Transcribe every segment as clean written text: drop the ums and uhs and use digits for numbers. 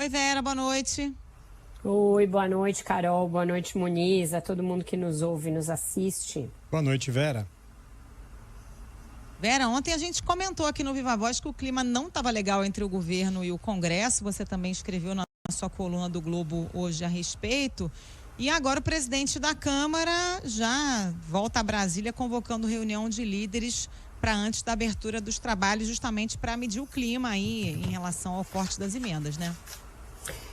Oi, Vera, boa noite. Oi, boa noite, Carol. Boa noite, Muniz, a todo mundo que nos ouve e nos assiste. Boa noite, Vera. Vera, ontem a gente comentou aqui no Viva Voz que o clima não estava legal entre o governo e o Congresso. Você também escreveu na sua coluna do Globo hoje a respeito. E agora o presidente da Câmara já volta a Brasília convocando reunião de líderes para antes da abertura dos trabalhos, justamente para medir o clima aí em relação ao corte das emendas, né?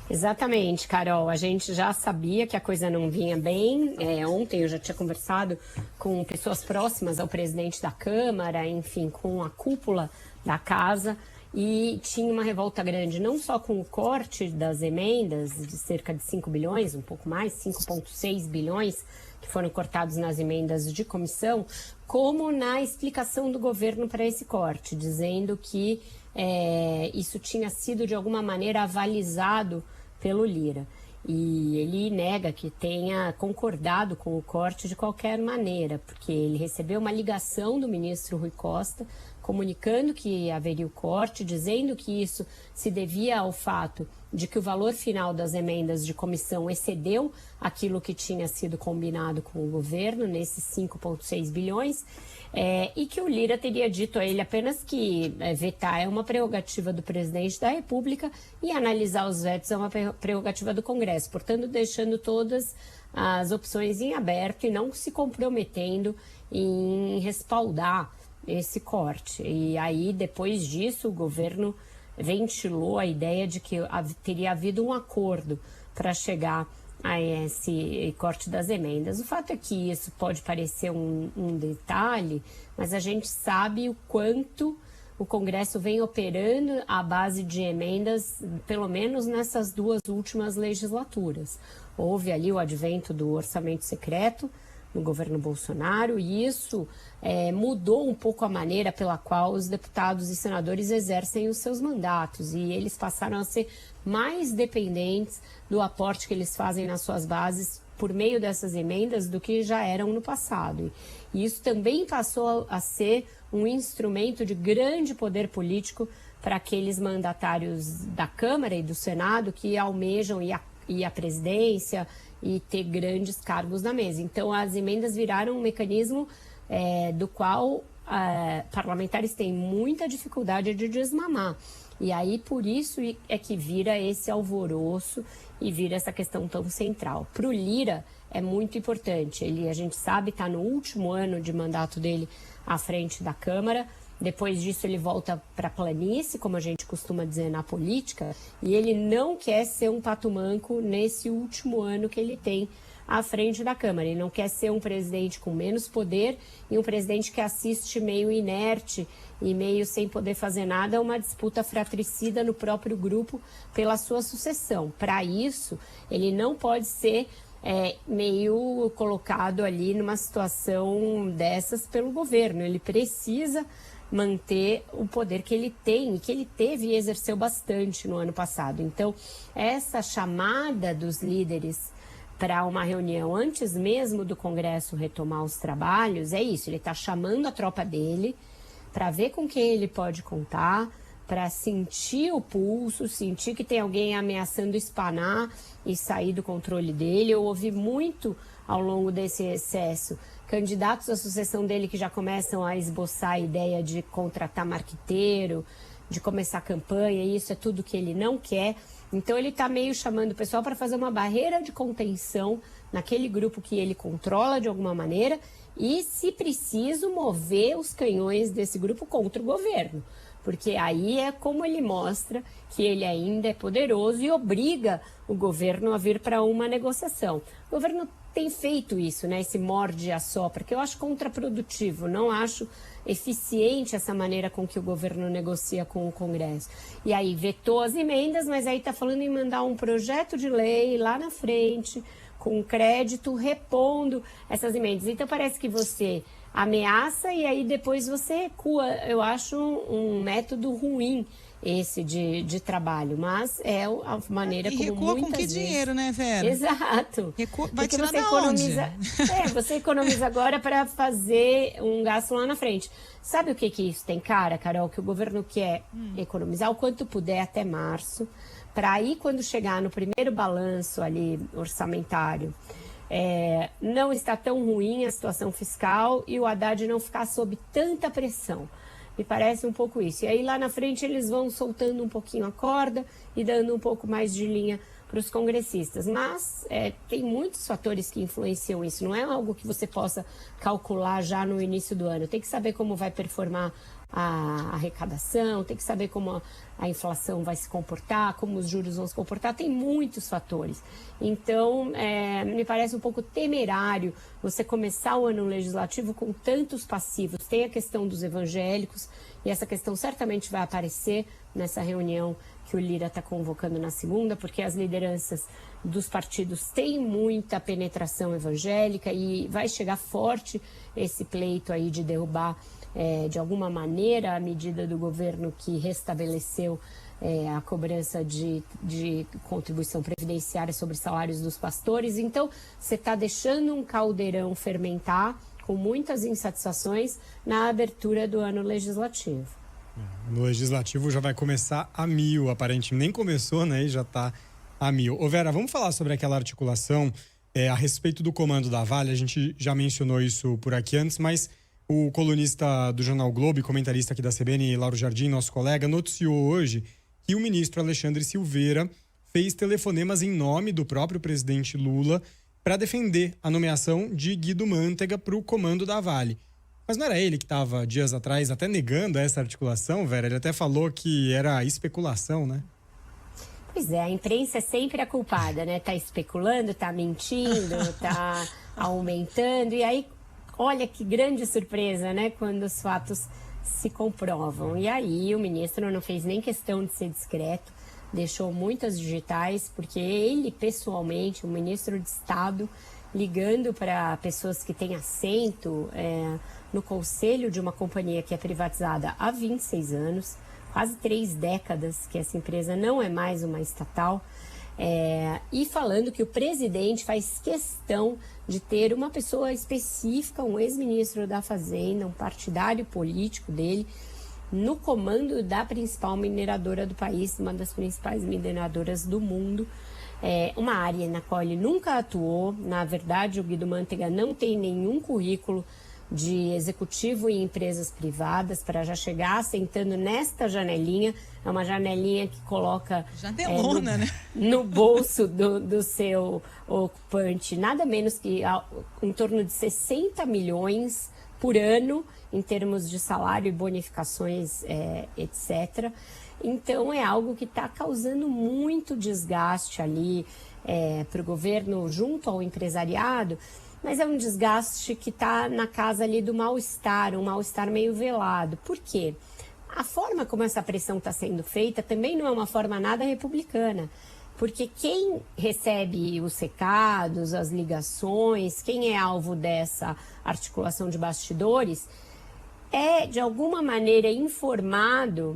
Exatamente, Carol. A gente já sabia que a coisa não vinha bem. Ontem eu já tinha conversado com pessoas próximas ao presidente da Câmara, enfim, com a cúpula da casa. E tinha uma revolta grande, não só com o corte das emendas, de cerca de 5 bilhões, um pouco mais, 5,6 bilhões, que foram cortados nas emendas de comissão, como na explicação do governo para esse corte, dizendo que isso tinha sido de alguma maneira avalizado pelo Lira. E ele nega que tenha concordado com o corte de qualquer maneira, porque ele recebeu uma ligação do ministro Rui Costa comunicando que haveria o corte, dizendo que isso se devia ao fato de que o valor final das emendas de comissão excedeu aquilo que tinha sido combinado com o governo, nesses 5,6 bilhões, e que o Lira teria dito a ele apenas que vetar é uma prerrogativa do presidente da República e analisar os vetos é uma prerrogativa do Congresso, portanto deixando todas as opções em aberto e não se comprometendo em respaldar esse corte. E aí, depois disso, o governo ventilou a ideia de que teria havido um acordo para chegar a esse corte das emendas. O fato é que isso pode parecer um detalhe, mas a gente sabe o quanto o Congresso vem operando à base de emendas, pelo menos nessas duas últimas legislaturas. Houve ali o advento do orçamento secreto no governo Bolsonaro, e isso mudou um pouco a maneira pela qual os deputados e senadores exercem os seus mandatos, e eles passaram a ser mais dependentes do aporte que eles fazem nas suas bases por meio dessas emendas do que já eram no passado. E isso também passou a ser um instrumento de grande poder político para aqueles mandatários da Câmara e do Senado que almejam ir à presidência e ter grandes cargos na mesa. Então, as emendas viraram um mecanismo do qual parlamentares têm muita dificuldade de desmamar. E aí, por isso é que vira esse alvoroço e vira essa questão tão central. Para o Lira, é muito importante. A gente sabe, está no último ano de mandato dele à frente da Câmara. Depois disso, ele volta para a planície, como a gente costuma dizer na política, e ele não quer ser um pato manco nesse último ano que ele tem à frente da Câmara. Ele não quer ser um presidente com menos poder e um presidente que assiste meio inerte e meio sem poder fazer nada a uma disputa fratricida no próprio grupo pela sua sucessão. Para isso, ele não pode ser meio colocado ali numa situação dessas pelo governo. Ele precisa manter o poder que ele tem e que ele teve e exerceu bastante no ano passado. Então, essa chamada dos líderes para uma reunião antes mesmo do Congresso retomar os trabalhos, é isso, ele está chamando a tropa dele para ver com quem ele pode contar, para sentir o pulso, sentir que tem alguém ameaçando espanar e sair do controle dele. Eu ouvi muito ao longo desse recesso candidatos à sucessão dele que já começam a esboçar a ideia de contratar marqueteiro, de começar a campanha, e isso é tudo que ele não quer. Então ele está meio chamando o pessoal para fazer uma barreira de contenção naquele grupo que ele controla de alguma maneira e, se preciso, mover os canhões desse grupo contra o governo. Porque aí é como ele mostra que ele ainda é poderoso e obriga o governo a vir para uma negociação. O governo tem feito isso, né? Esse morde e assopra, que eu acho contraprodutivo, não acho eficiente essa maneira com que o governo negocia com o Congresso. E aí vetou as emendas, mas aí está falando em mandar um projeto de lei lá na frente, com crédito, repondo essas emendas. Então parece que você ameaça e aí depois você recua. Eu acho um método ruim esse de trabalho, mas é a maneira e como recua muitas com que vezes... dinheiro, né, Vera? Exato. Vai Porque tirar você da economiza, onde? você economiza agora para fazer um gasto lá na frente. Sabe o que isso tem cara, Carol? Que o governo quer economizar o quanto puder até março, para aí quando chegar no primeiro balanço ali orçamentário, não está tão ruim a situação fiscal e o Haddad não ficar sob tanta pressão. Me parece um pouco isso. E aí lá na frente eles vão soltando um pouquinho a corda e dando um pouco mais de linha para os congressistas. Mas tem muitos fatores que influenciam isso. Não é algo que você possa calcular já no início do ano. Tem que saber como vai performar a arrecadação, tem que saber como a inflação vai se comportar, como os juros vão se comportar, tem muitos fatores. Então, me parece um pouco temerário você começar o ano legislativo com tantos passivos. Tem a questão dos evangélicos, e essa questão certamente vai aparecer nessa reunião que o Lira está convocando na segunda, porque as lideranças dos partidos têm muita penetração evangélica e vai chegar forte esse pleito aí de derrubar de alguma maneira a medida do governo que restabeleceu a cobrança de contribuição previdenciária sobre salários dos pastores. Então, você está deixando um caldeirão fermentar com muitas insatisfações na abertura do ano legislativo. No legislativo já vai começar a mil, aparentemente. Nem começou, né? E já está a mil. Ô Vera, vamos falar sobre aquela articulação a respeito do comando da Vale. A gente já mencionou isso por aqui antes, mas o colunista do Jornal Globo e comentarista aqui da CBN, Lauro Jardim, nosso colega, noticiou hoje que o ministro Alexandre Silveira fez telefonemas em nome do próprio presidente Lula para defender a nomeação de Guido Mantega para o comando da Vale. Mas não era ele que estava dias atrás até negando essa articulação, Vera? Ele até falou que era especulação, né? Pois é, a imprensa é sempre a culpada, né? Tá especulando, tá mentindo, tá aumentando, e aí olha que grande surpresa, né, quando os fatos se comprovam. E aí o ministro não fez nem questão de ser discreto, deixou muitas digitais, porque ele pessoalmente, o ministro de Estado, ligando para pessoas que têm assento no conselho de uma companhia que é privatizada há 26 anos, quase 3 décadas que essa empresa não é mais uma estatal, e falando que o presidente faz questão de ter uma pessoa específica, um ex-ministro da Fazenda, um partidário político dele, no comando da principal mineradora do país, uma das principais mineradoras do mundo, uma área na qual ele nunca atuou. Na verdade, o Guido Mantega não tem nenhum currículo de executivo em empresas privadas para já chegar sentando nesta janelinha. É uma janelinha que coloca Janelona, né? No bolso do seu ocupante nada menos que em torno de 60 milhões por ano em termos de salário e bonificações, etc. Então é algo que está causando muito desgaste ali para o governo junto ao empresariado. Mas é um desgaste que está na casa ali do mal-estar, um mal-estar meio velado. Por quê? A forma como essa pressão está sendo feita também não é uma forma nada republicana. Porque quem recebe os recados, as ligações, quem é alvo dessa articulação de bastidores, é de alguma maneira informado,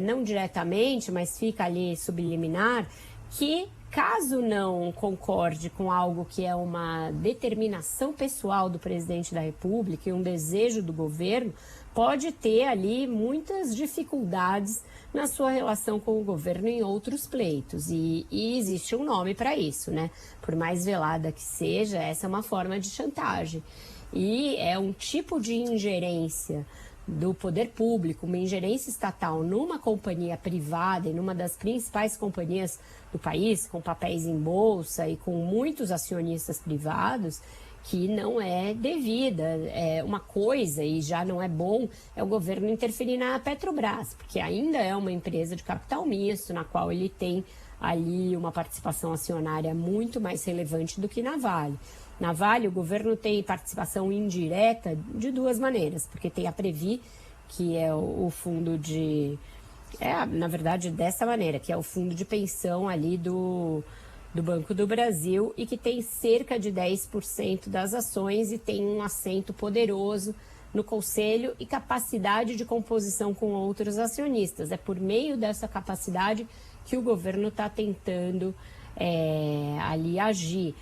não diretamente, mas fica ali subliminar, que caso não concorde com algo que é uma determinação pessoal do presidente da República e um desejo do governo, pode ter ali muitas dificuldades na sua relação com o governo em outros pleitos. E existe um nome para isso, né? Por mais velada que seja, essa é uma forma de chantagem. E é um tipo de ingerência do poder público, uma ingerência estatal numa companhia privada e numa das principais companhias do país, com papéis em bolsa e com muitos acionistas privados, que não é devida. É uma coisa, e já não é bom, é o governo interferir na Petrobras, porque ainda é uma empresa de capital misto, na qual ele tem ali uma participação acionária muito mais relevante do que na Vale. Na Vale, o governo tem participação indireta de duas maneiras, porque tem a Previ, que é o fundo de... na verdade, dessa maneira, que é o fundo de pensão ali do Banco do Brasil, e que tem cerca de 10% das ações e tem um assento poderoso no conselho e capacidade de composição com outros acionistas. É por meio dessa capacidade que o governo está tentando ali agir.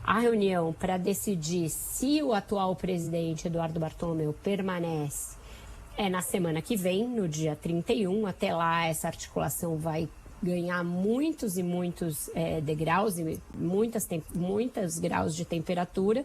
A reunião para decidir se o atual presidente, Eduardo Bartolomeu, permanece é na semana que vem, no dia 31. Até lá, essa articulação vai ganhar muitos e muitos degraus e muitos graus de temperatura,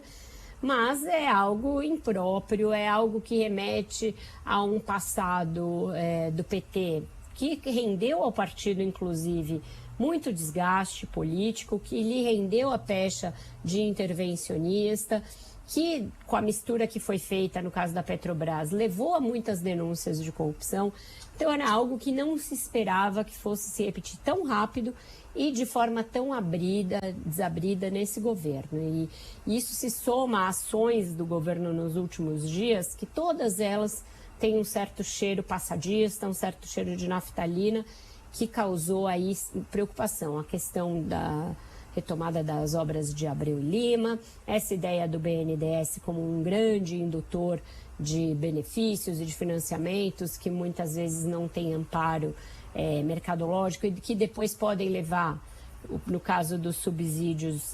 mas é algo impróprio, é algo que remete a um passado do PT, que rendeu ao partido, inclusive, muito desgaste político, que lhe rendeu a pecha de intervencionista, que, com a mistura que foi feita no caso da Petrobras, levou a muitas denúncias de corrupção. Então, era algo que não se esperava que fosse se repetir tão rápido e de forma tão desabrida nesse governo. E isso se soma a ações do governo nos últimos dias, que todas elas têm um certo cheiro passadista, um certo cheiro de naftalina, que causou aí preocupação. A questão da retomada das obras de Abreu e Lima, essa ideia do BNDES como um grande indutor de benefícios e de financiamentos que muitas vezes não tem amparo mercadológico e que depois podem levar, no caso dos subsídios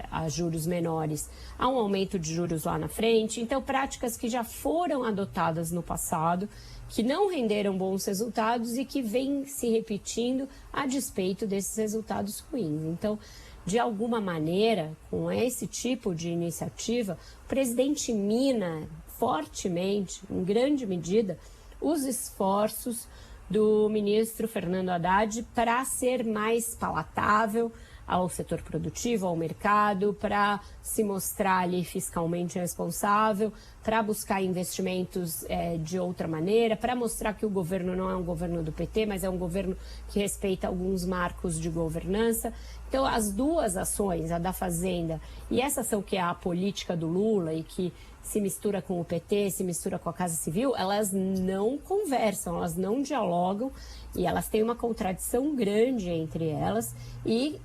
a juros menores, a um aumento de juros lá na frente. Então, práticas que já foram adotadas no passado, que não renderam bons resultados e que vêm se repetindo a despeito desses resultados ruins. Então, de alguma maneira, com esse tipo de iniciativa, o presidente mina fortemente, em grande medida, os esforços do ministro Fernando Haddad para ser mais palatável ao setor produtivo, ao mercado, para se mostrar ali fiscalmente responsável, para buscar investimentos de outra maneira, para mostrar que o governo não é um governo do PT, mas é um governo que respeita alguns marcos de governança. Então, as duas ações, a da Fazenda e essa ação que é a política do Lula e que se mistura com o PT, se mistura com a Casa Civil, elas não conversam, elas não dialogam e elas têm uma contradição grande entre elas. E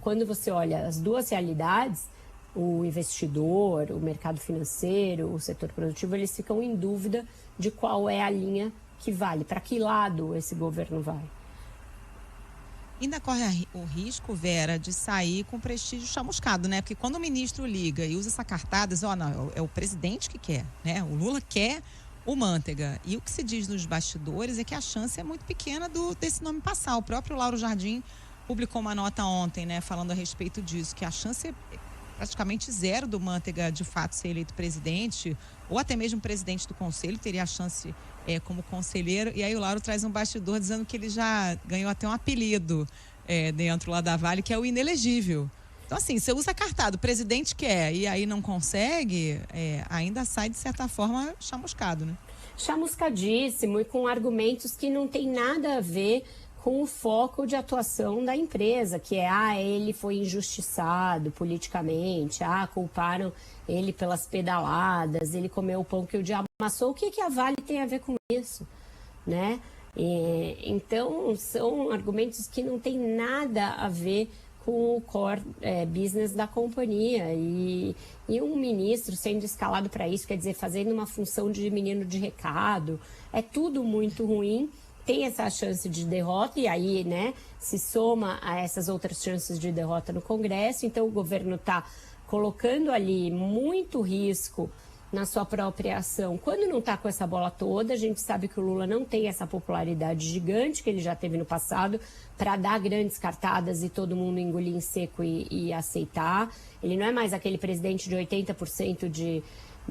quando você olha as duas realidades, o investidor, o mercado financeiro, o setor produtivo, eles ficam em dúvida de qual é a linha que vale, para que lado esse governo vai. Ainda corre o risco, Vera, de sair com prestígio chamuscado, né? Porque quando o ministro liga e usa essa cartada, diz, não, é o presidente que quer, né? O Lula quer o Manteiga. E o que se diz nos bastidores é que a chance é muito pequena desse nome passar. O próprio Lauro Jardim publicou uma nota ontem, né, falando a respeito disso, que a chance é praticamente zero do Manteiga de fato ser eleito presidente, ou até mesmo presidente do conselho teria a chance como conselheiro. E aí o Lauro traz um bastidor dizendo que ele já ganhou até um apelido dentro lá da Vale, que é o inelegível. Então, assim, você usa cartado, o presidente quer e aí não consegue, ainda sai de certa forma chamuscado, né? Chamuscadíssimo e com argumentos que não tem nada a ver com o foco de atuação da empresa, que ele foi injustiçado politicamente, culparam ele pelas pedaladas, ele comeu o pão que o diabo amassou. O que a Vale tem a ver com isso, né? Então, são argumentos que não tem nada a ver com o core business da companhia. E um ministro sendo escalado para isso, quer dizer, fazendo uma função de menino de recado, é tudo muito ruim. Tem essa chance de derrota e aí, né, se soma a essas outras chances de derrota no Congresso. Então, o governo está colocando ali muito risco na sua própria ação. Quando não está com essa bola toda, a gente sabe que o Lula não tem essa popularidade gigante que ele já teve no passado para dar grandes cartadas e todo mundo engolir em seco e aceitar. Ele não é mais aquele presidente de 80%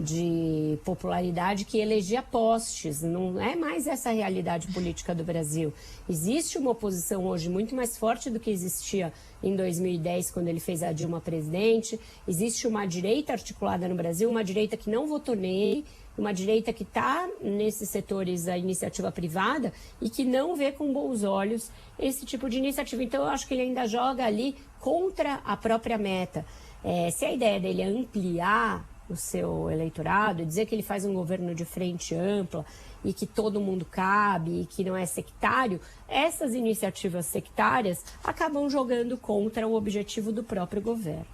de popularidade que elegia postes. Não é mais essa a realidade política do Brasil. Existe uma oposição hoje muito mais forte do que existia em 2010, quando ele fez a Dilma presidente. Existe uma direita articulada no Brasil, uma direita que não votou nele, uma direita que está nesses setores da iniciativa privada e que não vê com bons olhos esse tipo de iniciativa. Então, eu acho que ele ainda joga ali contra a própria meta. Se a ideia dele é ampliar o seu eleitorado, dizer que ele faz um governo de frente ampla e que todo mundo cabe e que não é sectário, essas iniciativas sectárias acabam jogando contra o objetivo do próprio governo.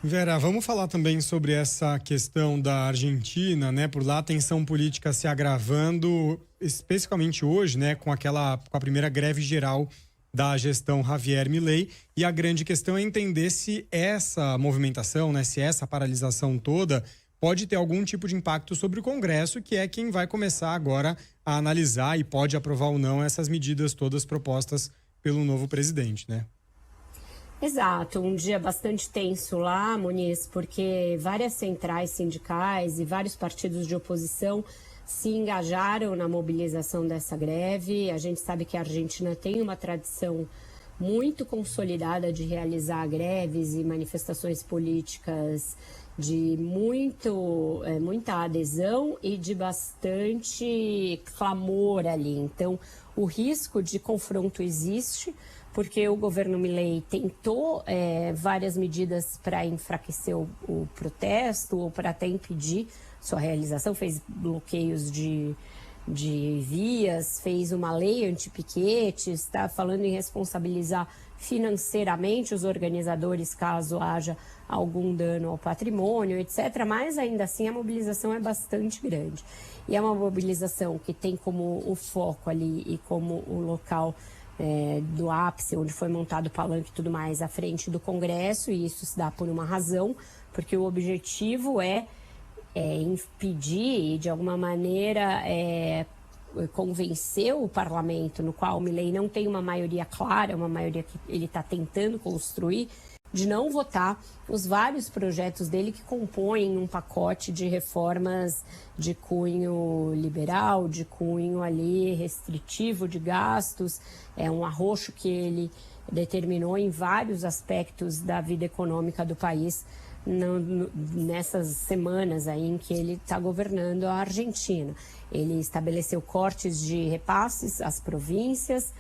Vera, vamos falar também sobre essa questão da Argentina, né? Por lá a tensão política se agravando, especificamente hoje, né? Com a primeira greve geral da gestão Javier Milei. E a grande questão é entender se essa movimentação, né? Se essa paralisação toda pode ter algum tipo de impacto sobre o Congresso, que é quem vai começar agora a analisar e pode aprovar ou não essas medidas todas propostas pelo novo presidente, né? Exato, um dia bastante tenso lá, Muniz, porque várias centrais sindicais e vários partidos de oposição se engajaram na mobilização dessa greve. A gente sabe que a Argentina tem uma tradição muito consolidada de realizar greves e manifestações políticas de muita adesão e de bastante clamor ali. Então, o risco de confronto existe, porque o governo Milei tentou várias medidas para enfraquecer o protesto ou para até impedir sua realização, fez bloqueios de vias, fez uma lei anti-piquetes, está falando em responsabilizar financeiramente os organizadores caso haja algum dano ao patrimônio, etc. Mas ainda assim a mobilização é bastante grande. E é uma mobilização que tem como o foco ali e como o local do ápice, onde foi montado o palanque e tudo mais, à frente do Congresso, e isso se dá por uma razão, porque o objetivo é impedir e, de alguma maneira, convencer o parlamento, no qual o Milei não tem uma maioria clara, uma maioria que ele está tentando construir, de não votar os vários projetos dele que compõem um pacote de reformas de cunho liberal, de cunho ali restritivo de gastos, um arroxo que ele determinou em vários aspectos da vida econômica do país nessas semanas aí em que ele está governando a Argentina. Ele estabeleceu cortes de repasses às províncias,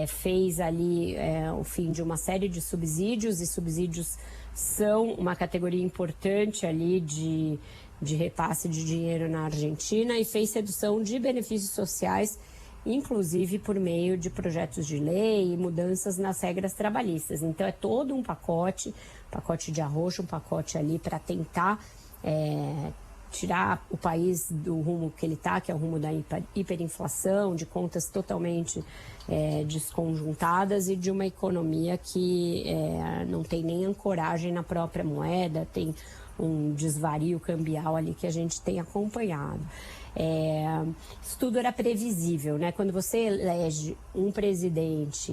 fez ali o fim de uma série de subsídios, e subsídios são uma categoria importante ali de repasse de dinheiro na Argentina, e fez redução de benefícios sociais, inclusive por meio de projetos de lei e mudanças nas regras trabalhistas. Então é todo um pacote de arroxo, um pacote ali para tentar tirar o país do rumo que ele está, que é o rumo da hiperinflação, de contas totalmente desconjuntadas e de uma economia que não tem nem ancoragem na própria moeda, tem um desvario cambial ali que a gente tem acompanhado. Isso tudo era previsível, né? Quando você elege um presidente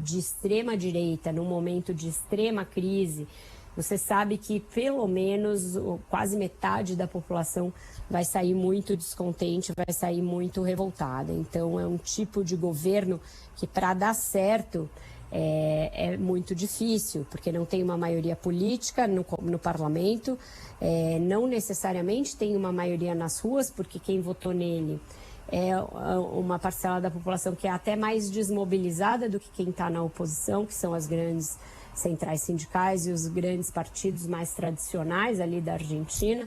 de extrema direita num momento de extrema crise, você sabe que pelo menos quase metade da população vai sair muito descontente, vai sair muito revoltada. Então é um tipo de governo que, para dar certo, é muito difícil, porque não tem uma maioria política no parlamento, não necessariamente tem uma maioria nas ruas, porque quem votou nele é uma parcela da população que é até mais desmobilizada do que quem está na oposição, que são as grandes centrais sindicais e os grandes partidos mais tradicionais ali da Argentina.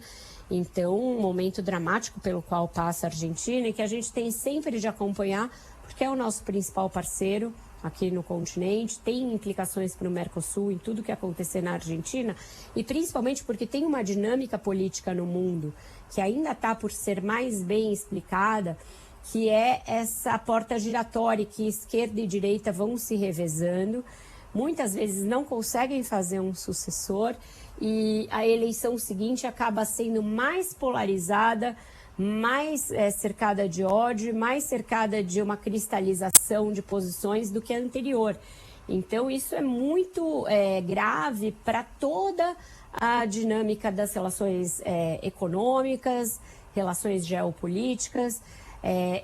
Então, um momento dramático pelo qual passa a Argentina e que a gente tem sempre de acompanhar, porque é o nosso principal parceiro aqui no continente, tem implicações para o Mercosul em tudo que acontecer na Argentina, e principalmente porque tem uma dinâmica política no mundo que ainda está por ser mais bem explicada, que é essa porta giratória que esquerda e direita vão se revezando, muitas vezes não conseguem fazer um sucessor, e a eleição seguinte acaba sendo mais polarizada, mais cercada de ódio, mais cercada de uma cristalização de posições do que a anterior. Então isso é muito grave para toda a dinâmica das relações econômicas, relações geopolíticas,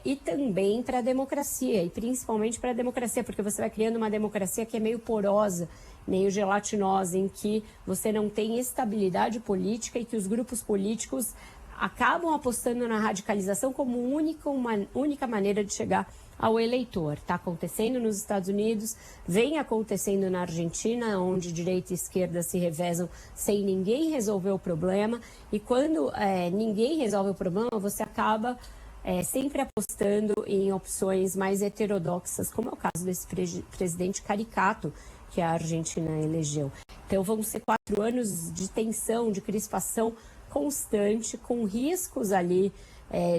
e também para a democracia, e principalmente para a democracia, porque você vai criando uma democracia que é meio porosa, meio gelatinosa, em que você não tem estabilidade política e que os grupos políticos acabam apostando na radicalização como uma única maneira de chegar ao eleitor. Está acontecendo nos Estados Unidos, vem acontecendo na Argentina, onde direita e esquerda se revezam sem ninguém resolver o problema, e quando ninguém resolve o problema, você acaba sempre apostando em opções mais heterodoxas, como é o caso desse presidente caricato que a Argentina elegeu. Então vão ser 4 anos de tensão, de crispação constante, com riscos ali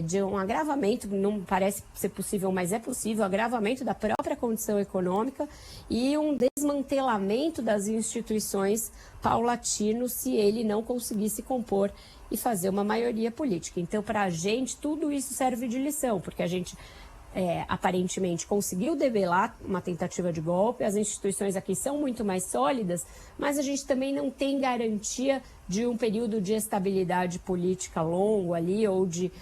de um agravamento, não parece ser possível, mas é possível, agravamento da própria condição econômica e um desmantelamento das instituições paulatino se ele não conseguir se compor e fazer uma maioria política. Então, para a gente, tudo isso serve de lição, porque a gente aparentemente conseguiu debelar uma tentativa de golpe, as instituições aqui são muito mais sólidas, mas a gente também não tem garantia de um período de estabilidade política longo ali ou de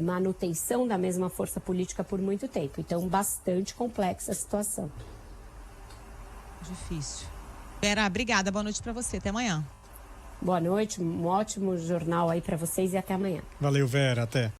manutenção da mesma força política por muito tempo. Então, bastante complexa a situação. Difícil. Vera, obrigada. Boa noite para você. Até amanhã. Boa noite, um ótimo jornal aí para vocês e até amanhã. Valeu, Vera. Até.